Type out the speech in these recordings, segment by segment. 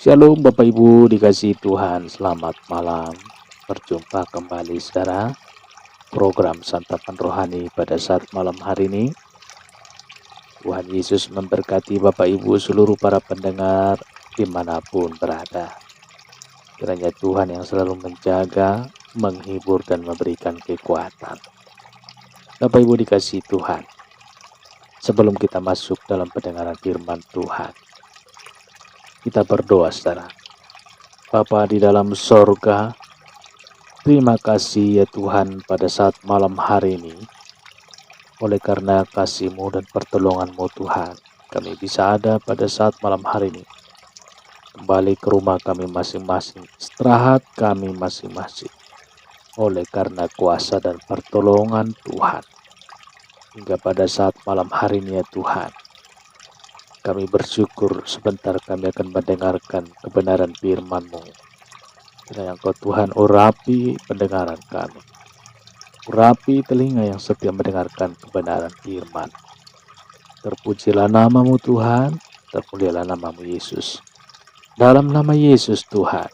Shalom Bapak Ibu dikasihi Tuhan, selamat malam. Berjumpa kembali saudara, program Santapan Rohani pada saat malam hari ini. Tuhan Yesus memberkati Bapak Ibu seluruh para pendengar dimanapun berada. Kiranya Tuhan yang selalu menjaga, menghibur dan memberikan kekuatan. Bapak Ibu dikasihi Tuhan, sebelum kita masuk dalam pendengaran firman Tuhan, kita berdoa saudara. Bapa di dalam sorga, terima kasih ya Tuhan pada saat malam hari ini. Oleh karena kasih-Mu dan pertolongan-Mu Tuhan, kami bisa ada pada saat malam hari ini. Kembali ke rumah kami masing-masing, istirahat kami masing-masing. Oleh karena kuasa dan pertolongan Tuhan. Hingga pada saat malam hari ini ya Tuhan, kami bersyukur sebentar kami akan mendengarkan kebenaran firman-Mu. Kiranya Engkau Tuhan urapi pendengaran kami. Urapi telinga yang setia mendengarkan kebenaran firman. Terpujilah nama-Mu Tuhan, terpujilah nama-Mu Yesus. Dalam nama Yesus Tuhan,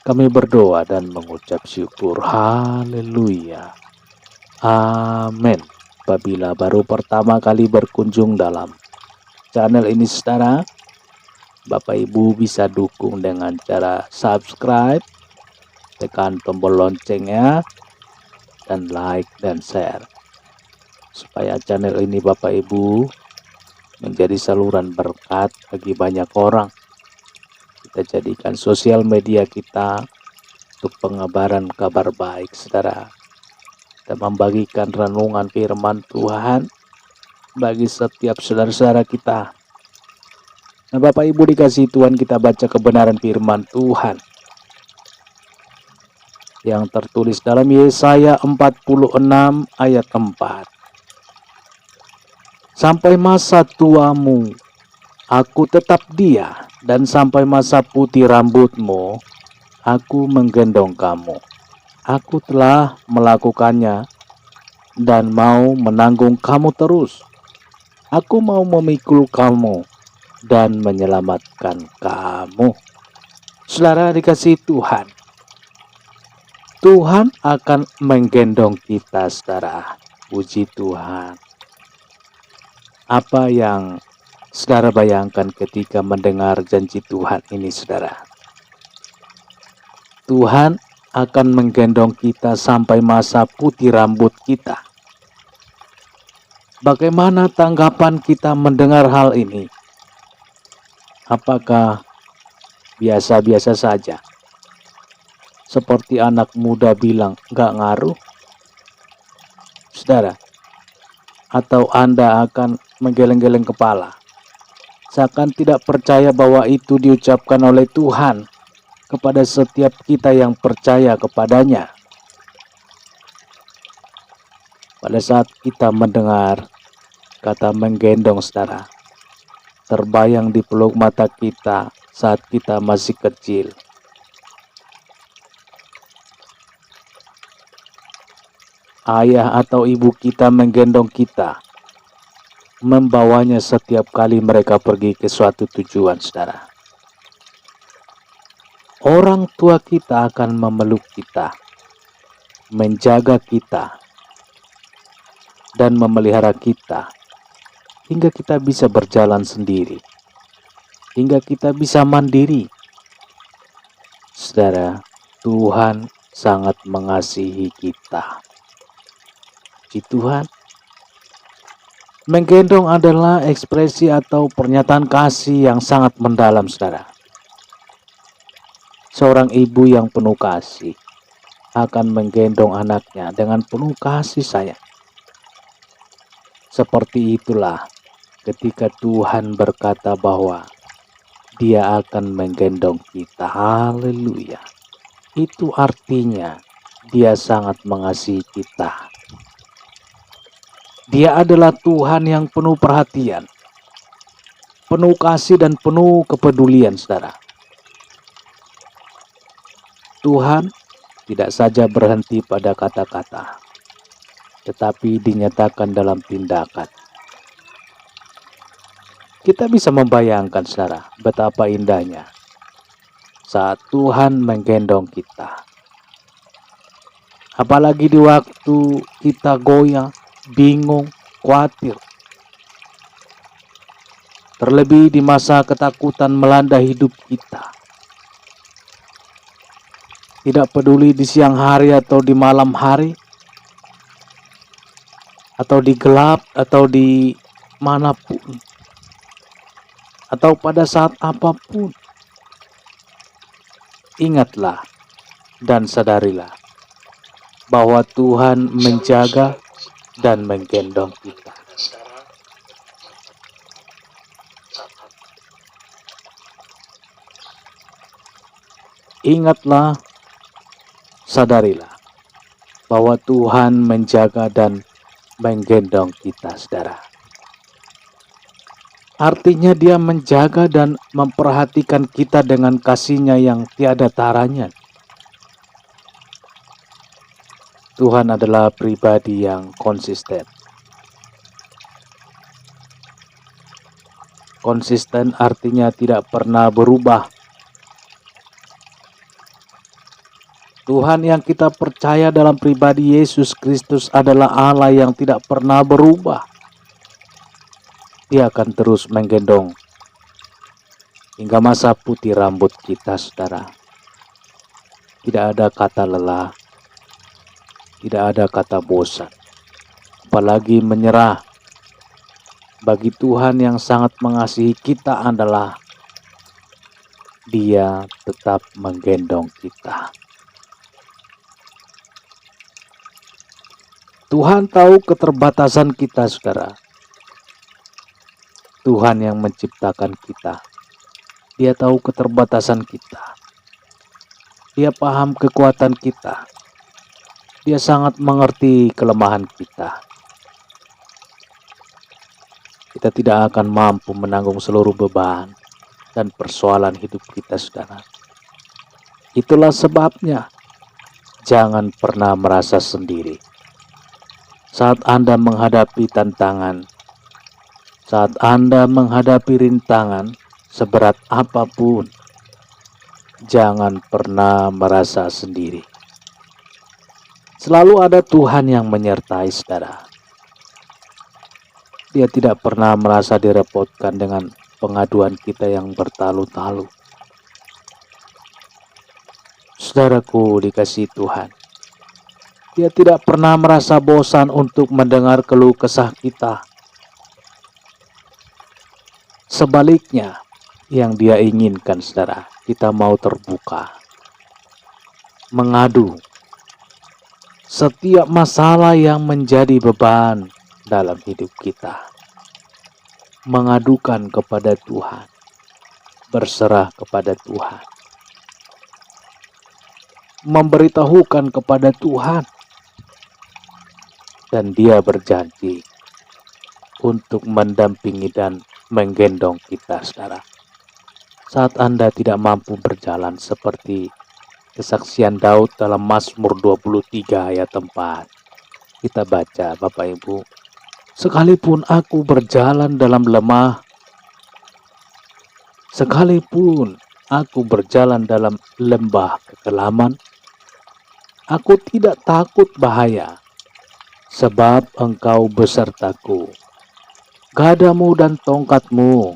kami berdoa dan mengucap syukur. Haleluya. Amin. Apabila baru pertama kali berkunjung dalam channel ini saudara, Bapak Ibu bisa dukung dengan cara subscribe, tekan tombol loncengnya, dan like dan share, supaya channel ini Bapak Ibu menjadi saluran berkat bagi banyak orang. Kita jadikan sosial media kita untuk pengabaran kabar baik saudara. Kita membagikan renungan firman Tuhan bagi setiap saudara-saudara kita. Nah Bapak Ibu dikasihi Tuhan, kita baca kebenaran firman Tuhan yang tertulis dalam Yesaya 46 ayat 4. Sampai masa tuamu, aku tetap dia, dan sampai masa putih rambutmu, aku menggendong kamu. Aku telah melakukannya dan mau menanggung kamu terus. Aku mau memikul kamu dan menyelamatkan kamu. Saudara dikasihi Tuhan, Tuhan akan menggendong kita saudara. Puji Tuhan. Apa yang saudara bayangkan ketika mendengar janji Tuhan ini saudara? Tuhan akan menggendong kita sampai masa putih rambut kita. Bagaimana tanggapan kita mendengar hal ini? Apakah biasa-biasa saja? Seperti anak muda bilang, gak ngaruh? Saudara, atau Anda akan menggeleng-geleng kepala, seakan tidak percaya bahwa itu diucapkan oleh Tuhan kepada setiap kita yang percaya kepadanya. Pada saat kita mendengar kata menggendong saudara, terbayang di peluk mata kita saat kita masih kecil. Ayah atau ibu kita menggendong kita, membawanya setiap kali mereka pergi ke suatu tujuan saudara. Orang tua kita akan memeluk kita, menjaga kita, dan memelihara kita, hingga kita bisa berjalan sendiri, hingga kita bisa mandiri. Saudara, Tuhan sangat mengasihi kita. Puji Tuhan. Menggendong adalah ekspresi atau pernyataan kasih yang sangat mendalam saudara. Seorang ibu yang penuh kasih akan menggendong anaknya dengan penuh kasih sayang. Seperti itulah ketika Tuhan berkata bahwa Dia akan menggendong kita. Haleluya. Itu artinya Dia sangat mengasihi kita. Dia adalah Tuhan yang penuh perhatian, penuh kasih dan penuh kepedulian saudara. Tuhan tidak saja berhenti pada kata-kata, tetapi dinyatakan dalam tindakan. Kita bisa membayangkan saudara betapa indahnya saat Tuhan menggendong kita. Apalagi di waktu kita goyah, bingung, khawatir. Terlebih di masa ketakutan melanda hidup kita. Tidak peduli di siang hari atau di malam hari, atau di gelap, atau di manapun, atau pada saat apapun. Ingatlah dan sadarilah bahwa Tuhan menjaga dan menggendong kita. Ingatlah, sadarilah bahwa Tuhan menjaga dan menggendong kita, saudara. Artinya Dia menjaga dan memperhatikan kita dengan kasih-Nya yang tiada taranya. Tuhan adalah pribadi yang konsisten. Konsisten artinya tidak pernah berubah. Tuhan yang kita percaya dalam pribadi Yesus Kristus adalah Allah yang tidak pernah berubah. Dia akan terus menggendong hingga masa putih rambut kita, saudara. Tidak ada kata lelah, tidak ada kata bosan, apalagi menyerah. Bagi Tuhan yang sangat mengasihi kita adalah Dia tetap menggendong kita. Tuhan tahu keterbatasan kita, saudara. Tuhan yang menciptakan kita, Dia tahu keterbatasan kita. Dia paham kekuatan kita. Dia sangat mengerti kelemahan kita. Kita tidak akan mampu menanggung seluruh beban dan persoalan hidup kita, saudara. Itulah sebabnya jangan pernah merasa sendiri. Saat Anda menghadapi tantangan, saat Anda menghadapi rintangan seberat apapun, jangan pernah merasa sendiri. Selalu ada Tuhan yang menyertai, saudara. Dia tidak pernah merasa direpotkan dengan pengaduan kita yang bertalu-talu. Saudaraku dikasihi Tuhan, Dia tidak pernah merasa bosan untuk mendengar keluh kesah kita. Sebaliknya, yang Dia inginkan, saudara, kita mau terbuka, mengadu setiap masalah yang menjadi beban dalam hidup kita. Mengadukan kepada Tuhan, berserah kepada Tuhan, memberitahukan kepada Tuhan, dan Dia berjanji untuk mendampingi dan menggendong kita, saudara. Saat Anda tidak mampu berjalan seperti kesaksian Daud dalam Mazmur 23 ayat 4. Kita baca, Bapak Ibu. Sekalipun aku berjalan dalam lemah, sekalipun aku berjalan dalam lembah kekelaman, aku tidak takut bahaya, sebab Engkau besertaku. Gadamu dan tongkatmu,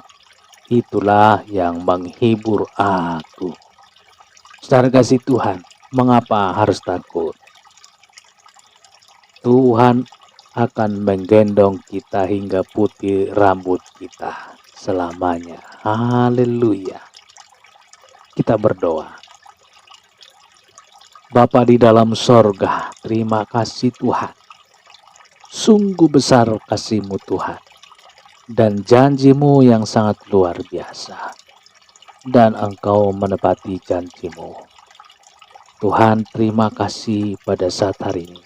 itulah yang menghibur aku. Saudara kasih Tuhan, mengapa harus takut? Tuhan akan menggendong kita hingga putih rambut kita selamanya. Haleluya. Kita berdoa. Bapa di dalam sorga, terima kasih Tuhan. Sungguh besar kasih-Mu Tuhan, dan janji-Mu yang sangat luar biasa. Dan Engkau menepati janji-Mu. Tuhan, terima kasih pada saat hari ini.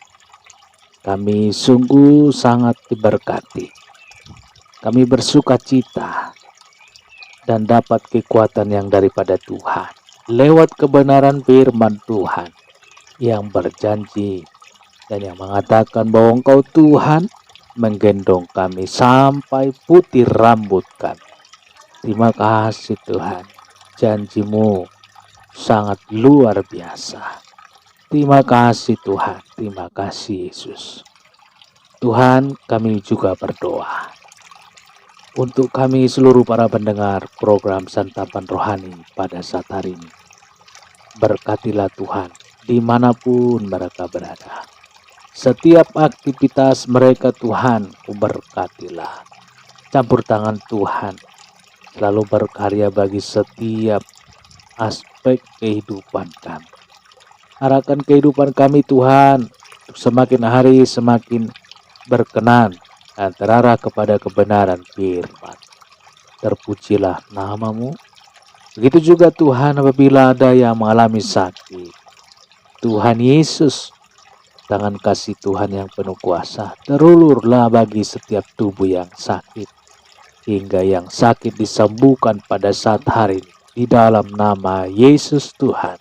Kami sungguh sangat diberkati. Kami bersuka cita dan dapat kekuatan yang daripada Tuhan lewat kebenaran firman Tuhan yang berjanji dan yang mengatakan bahwa Engkau Tuhan menggendong kami sampai putih rambut kami. Terima kasih Tuhan. Janji-Mu sangat luar biasa. Terima kasih Tuhan, terima kasih Yesus. Tuhan, kami juga berdoa untuk kami seluruh para pendengar program Santapan Rohani pada saat hari ini. Berkatilah Tuhan dimanapun mereka berada. Setiap aktivitas mereka Tuhan, berkatilah. Campur tangan Tuhan selalu berkarya bagi setiap aspek kehidupan kami. Arahkan kehidupan kami Tuhan semakin hari semakin berkenan dan terarah kepada kebenaran firman. Terpujilah namamu. Begitu juga Tuhan apabila ada yang mengalami sakit. Tuhan Yesus, tangan kasih Tuhan yang penuh kuasa terulurlah bagi setiap tubuh yang sakit. Hingga yang sakit disembuhkan pada saat hari ini. Di dalam nama Yesus Tuhan.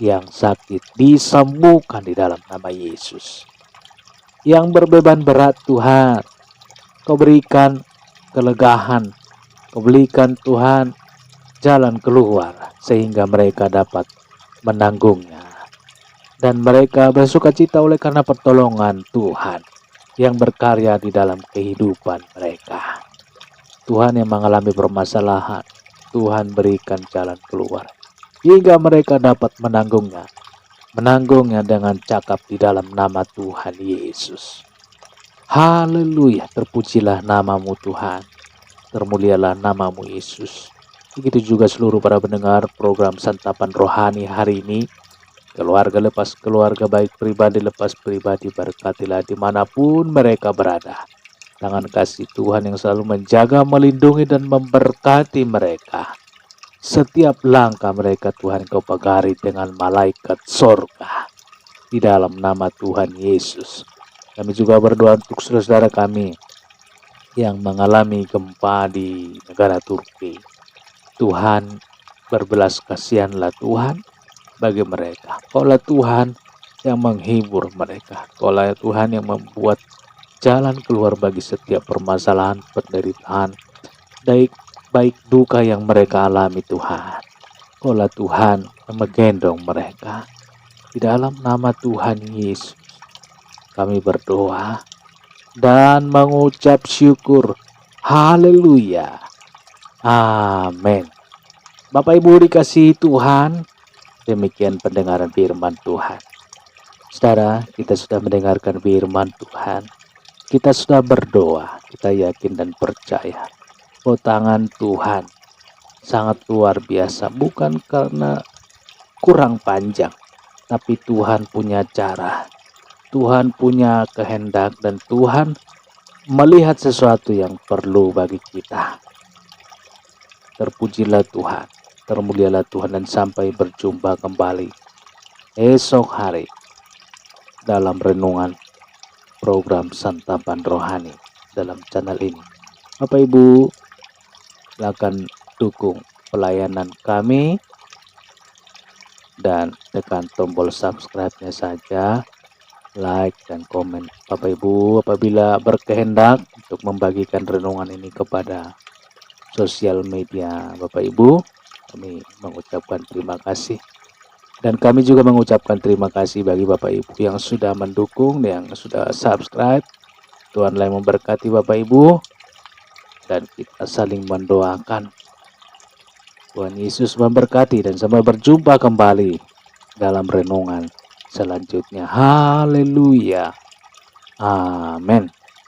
Yang sakit disembuhkan di dalam nama Yesus. Yang berbeban berat Tuhan, Kau berikan kelegahan, Kau berikan Tuhan jalan keluar sehingga mereka dapat menanggungnya. Dan mereka bersukacita oleh karena pertolongan Tuhan yang berkarya di dalam kehidupan mereka. Tuhan yang mengalami permasalahan, Tuhan berikan jalan keluar hingga mereka dapat menanggungnya dengan cakap di dalam nama Tuhan Yesus. Haleluya, terpujilah namamu Tuhan, termulialah namamu Yesus. Begitu juga seluruh para pendengar program Santapan Rohani hari ini, keluarga lepas keluarga, baik pribadi lepas pribadi, berkatilah dimanapun mereka berada. Tangan kasih Tuhan yang selalu menjaga, melindungi dan memberkati mereka. Setiap langkah mereka Tuhan Kau pagari dengan malaikat sorga. Di dalam nama Tuhan Yesus. Kami juga berdoa untuk saudara kami yang mengalami gempa di negara Turki. Tuhan, berbelas kasihanlah Tuhan bagi mereka. Kaulah Tuhan yang menghibur mereka. Kaulah Tuhan yang membuat jalan keluar bagi setiap permasalahan, penderitaan, baik duka yang mereka alami Tuhan. Kaulah Tuhan yang menggendong mereka. Di dalam nama Tuhan Yesus kami berdoa dan mengucap syukur. Haleluya. Amin. Bapak Ibu dikasihi Tuhan, demikian pendengaran firman Tuhan. Saudara, kita sudah mendengarkan firman Tuhan. Kita sudah berdoa, kita yakin dan percaya bahwa tangan Tuhan sangat luar biasa, bukan karena kurang panjang, tapi Tuhan punya cara, Tuhan punya kehendak, dan Tuhan melihat sesuatu yang perlu bagi kita. Terpujilah Tuhan, termulialah Tuhan, dan sampai berjumpa kembali esok hari dalam renungan program Santapan Rohani dalam channel ini. Bapak Ibu, silakan dukung pelayanan kami dan tekan tombol subscribe-nya saja, like dan komen. Bapak Ibu apabila berkehendak untuk membagikan renungan ini kepada sosial media Bapak Ibu, kami mengucapkan terima kasih. Dan kami juga mengucapkan terima kasih bagi Bapak Ibu yang sudah mendukung, yang sudah subscribe. Tuhanlah yang memberkati Bapak Ibu, dan kita saling mendoakan. Tuhan Yesus memberkati, dan sampai berjumpa kembali dalam renungan selanjutnya. Haleluya. Amin.